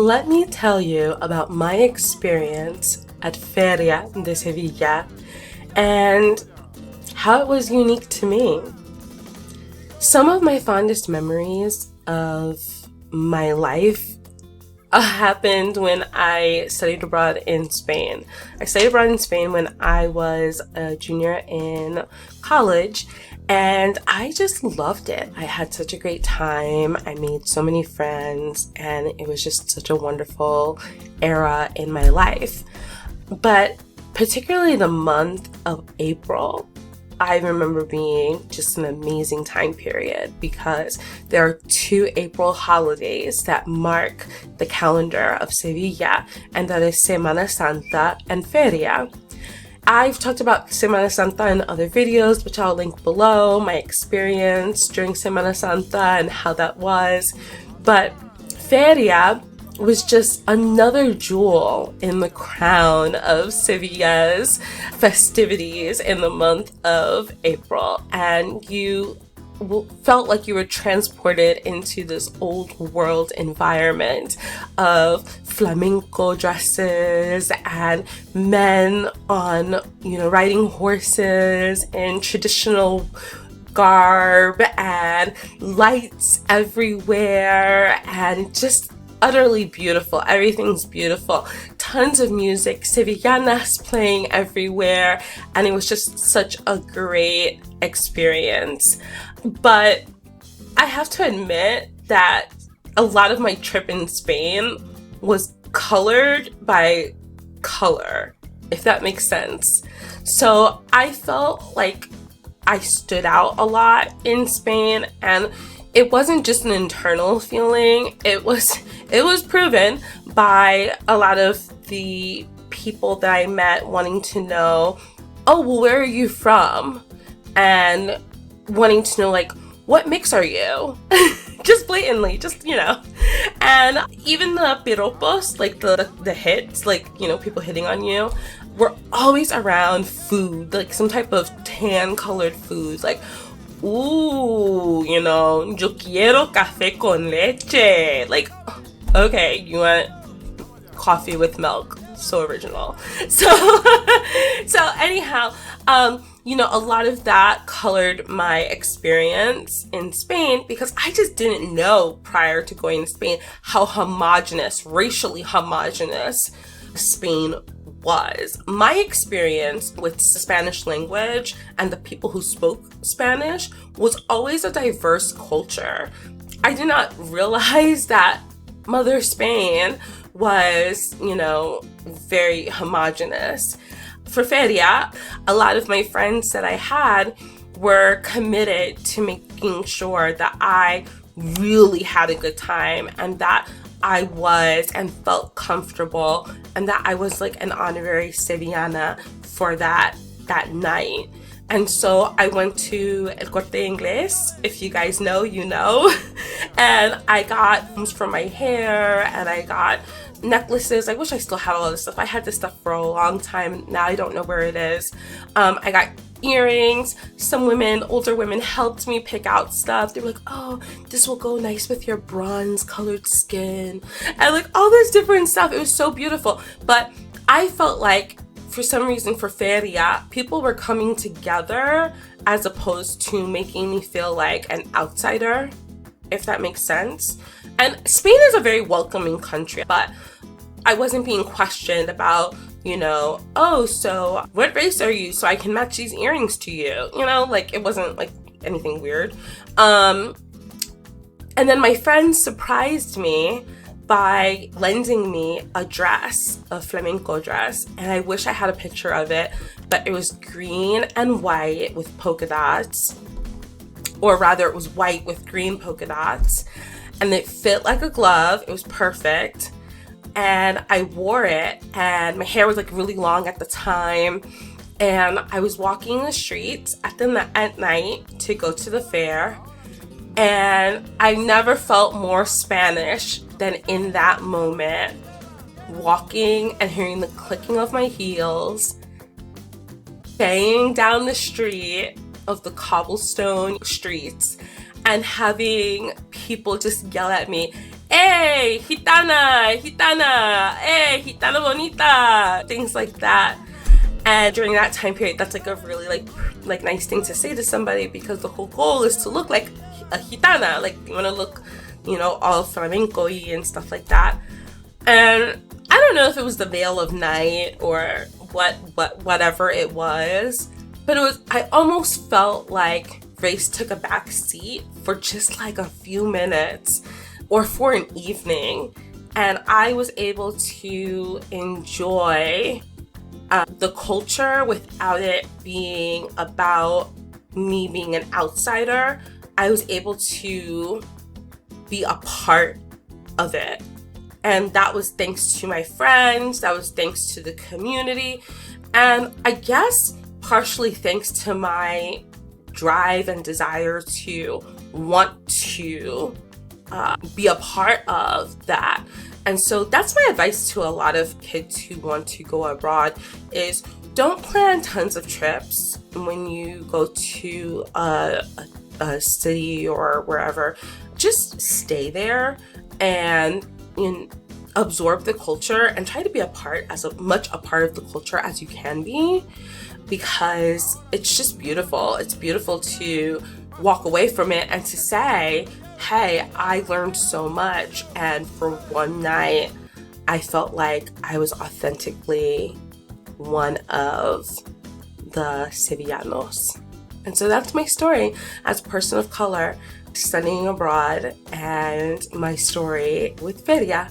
let me tell you about my experience at Feria de Sevilla and how it was unique to me. Some of my fondest memories of my life happened when I studied abroad in Spain. I studied abroad in Spain when I was a junior in college, and I just loved it. I had such a great time. I made so many friends, and it was just such a wonderful era in my life. But particularly the month of April, I remember being just an amazing time period because there are 2 April holidays that mark the calendar of Sevilla, and that is Semana Santa and Feria. I've talked about Semana Santa in other videos, which I'll link below, my experience during Semana Santa and how that was. But Feria was just another jewel in the crown of Sevilla's festivities in the month of April, and you felt like you were transported into this old world environment of flamenco dresses and men on, riding horses in traditional garb and lights everywhere, and just utterly beautiful. Everything's beautiful. Tons of music, Sevillanas playing everywhere, and it was just such a great experience. But I have to admit that a lot of my trip in Spain was colored by color, if that makes sense. So I felt like I stood out a lot in Spain, and it wasn't just an internal feeling. It was proven by a lot of the people that I met wanting to know, oh, well, where are you from? And wanting to know, like, what mix are you? Just blatantly, And even the piropos, like the hits, like, people hitting on you, were always around food, like some type of tan colored foods, like, ooh, yo quiero café con leche. Like, okay, you want coffee with milk. So original. So anyhow, a lot of that colored my experience in Spain because I just didn't know prior to going to Spain how racially homogenous Spain was. My experience with Spanish language and the people who spoke Spanish was always a diverse culture. I did not realize that Mother Spain was, very homogenous. For Feria, a lot of my friends that I had were committed to making sure that I really had a good time and that I was and felt comfortable and that I was like an honorary Sevillana for that night. And so I went to El Corte Inglés, if you guys know, you know, and I got things for my hair and I got necklaces. I wish I still had all this stuff. I had this stuff for a long time. Now I don't know where it is. I got earrings. Some older women helped me pick out stuff. They were like, oh, this will go nice with your bronze colored skin. And like all this different stuff. It was so beautiful. But I felt like for some reason for Feria, people were coming together as opposed to making me feel like an outsider, if that makes sense. And Spain is a very welcoming country, but I wasn't being questioned about, oh, so what race are you? So I can match these earrings to you. Like it wasn't like anything weird. And then my friends surprised me by lending me a dress, a flamenco dress, and I wish I had a picture of it, but it was green and white with polka dots, or rather it was white with green polka dots, and it fit like a glove. It was perfect, and I wore it, and my hair was like really long at the time, and I was walking the streets at night to go to the fair, and I never felt more Spanish than in that moment, walking and hearing the clicking of my heels, banging down the street of the cobblestone streets, and having people just yell at me, hey, gitana, gitana, hey, gitana bonita, things like that. And during that time period, that's like a really like nice thing to say to somebody, because the whole goal is to look like a gitana. Like, you want to look, you know, all flamenco-y and stuff like that. And I don't know if it was the veil of night or whatever it was, but I almost felt like race took a back seat for just like a few minutes or for an evening, and I was able to enjoy the culture without it being about me being an outsider. I was able to be a part of it. And that was thanks to my friends, that was thanks to the community, and I guess partially thanks to my drive and desire to want to be a part of that. And so that's my advice to a lot of kids who want to go abroad, is don't plan tons of trips when you go to a city or wherever. Just stay there and absorb the culture and try to be as much a part of the culture as you can be, because it's just beautiful. It's beautiful to walk away from it and to say, hey, I learned so much, and for one night I felt like I was authentically one of the Sevillanos. And so that's my story as a person of color studying abroad, and my story with Feria.